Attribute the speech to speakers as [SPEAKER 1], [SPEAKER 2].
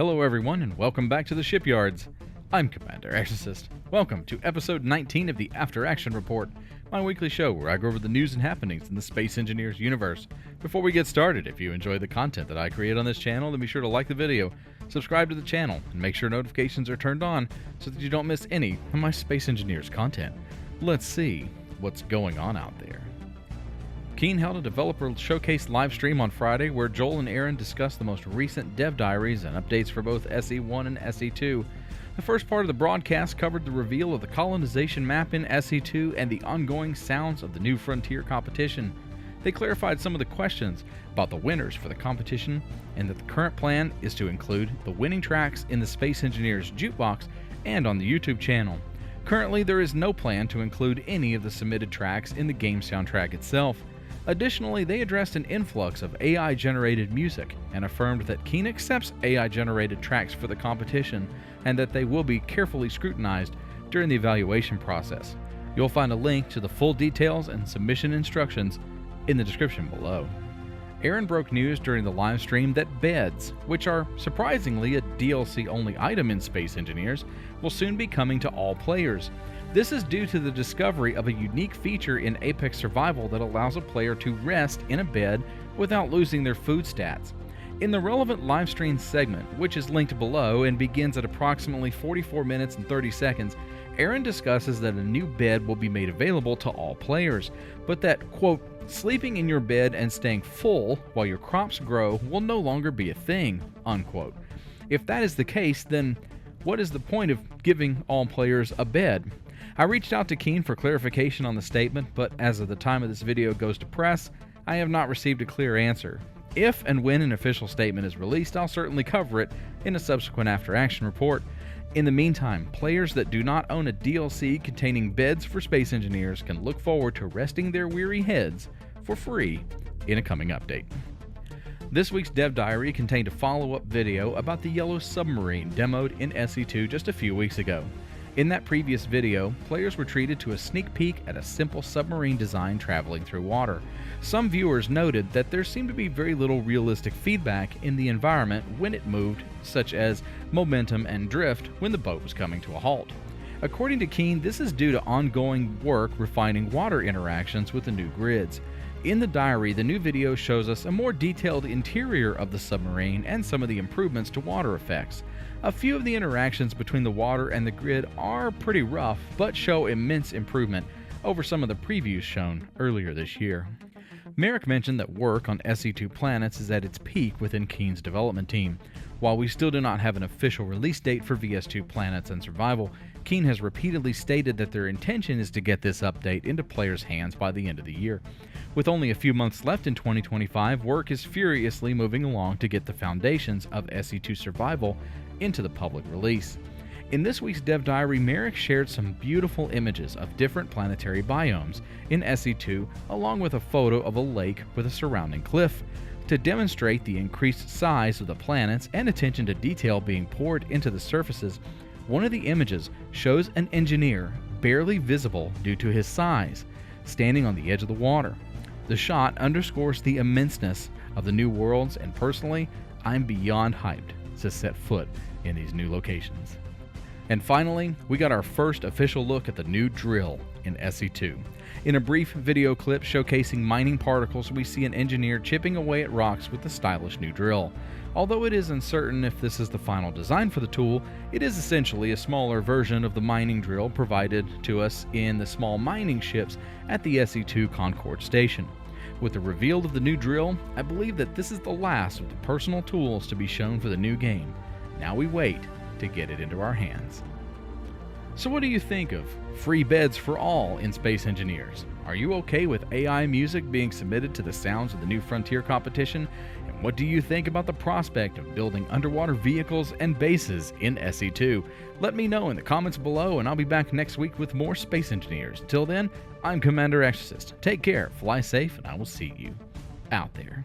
[SPEAKER 1] Hello everyone and welcome back to the Shipyards. I'm Commander Exorcist. Welcome to episode 19 of the After Action Report, my weekly show where I go over the news and happenings in the Space Engineers universe. Before we get started, if you enjoy the content that I create on this channel, then be sure to like the video, subscribe to the channel, and make sure notifications are turned on so that you don't miss any of my Space Engineers content. Let's see what's going on out there. Keen held a developer showcase live stream on Friday where Joel and Aaron discussed the most recent dev diaries and updates for both SE1 and SE2. The first part of the broadcast covered the reveal of the colonization map in SE2 and the ongoing sounds of the New Frontier competition. They clarified some of the questions about the winners for the competition and that the current plan is to include the winning tracks in the Space Engineers Jukebox and on the YouTube channel. Currently, there is no plan to include any of the submitted tracks in the game soundtrack itself. Additionally, they addressed an influx of AI-generated music and affirmed that Keen accepts AI-generated tracks for the competition and that they will be carefully scrutinized during the evaluation process. You'll find a link to the full details and submission instructions in the description below. Aaron broke news during the live stream that beds, which are surprisingly a DLC-only item in Space Engineers, will soon be coming to all players. This is due to the discovery of a unique feature in Apex Survival that allows a player to rest in a bed without losing their food stats. In the relevant livestream segment, which is linked below and begins at approximately 44 minutes and 30 seconds, Aaron discusses that a new bed will be made available to all players, but that, quote, sleeping in your bed and staying full while your crops grow will no longer be a thing, unquote. If that is the case, then what is the point of giving all players a bed? I reached out to Keen for clarification on the statement, but as of the time of this video goes to press, I have not received a clear answer. If and when an official statement is released, I'll certainly cover it in a subsequent After Action report. In the meantime, players that do not own a DLC containing beds for Space Engineers can look forward to resting their weary heads for free in a coming update. This week's Dev Diary contained a follow-up video about the yellow submarine demoed in SE2 just a few weeks ago. In that previous video, players were treated to a sneak peek at a simple submarine design traveling through water. Some viewers noted that there seemed to be very little realistic feedback in the environment when it moved, such as momentum and drift when the boat was coming to a halt. According to Keen, this is due to ongoing work refining water interactions with the new grids. In the diary, the new video shows us a more detailed interior of the submarine and some of the improvements to water effects. A few of the interactions between the water and the grid are pretty rough, but show immense improvement over some of the previews shown earlier this year. Merrick mentioned that work on SE2 planets is at its peak within Keen's development team. While we still do not have an official release date for VS2 Planets and Survival, Keen has repeatedly stated that their intention is to get this update into players' hands by the end of the year. With only a few months left in 2025, work is furiously moving along to get the foundations of SE2 Survival into the public release. In this week's Dev Diary, Merrick shared some beautiful images of different planetary biomes in SE2, along with a photo of a lake with a surrounding cliff. To demonstrate the increased size of the planets and attention to detail being poured into the surfaces, one of the images shows an engineer, barely visible due to his size, standing on the edge of the water. The shot underscores the immenseness of the new worlds, and personally, I'm beyond hyped to set foot in these new locations. And finally, we got our first official look at the new drill in SE2. In a brief video clip showcasing mining particles, we see an engineer chipping away at rocks with the stylish new drill. Although it is uncertain if this is the final design for the tool, it is essentially a smaller version of the mining drill provided to us in the small mining ships at the SE2 Concord station. With the reveal of the new drill, I believe that this is the last of the personal tools to be shown for the new game. Now we wait to get it into our hands. So what do you think of free beds for all in Space Engineers? Are you okay with AI music being submitted to the sounds of the New Frontier competition? And what do you think about the prospect of building underwater vehicles and bases in SE2? Let me know in the comments below, and I'll be back next week with more Space Engineers. Till then, I'm Commander Exorcist. Take care, fly safe, and I will see you out there.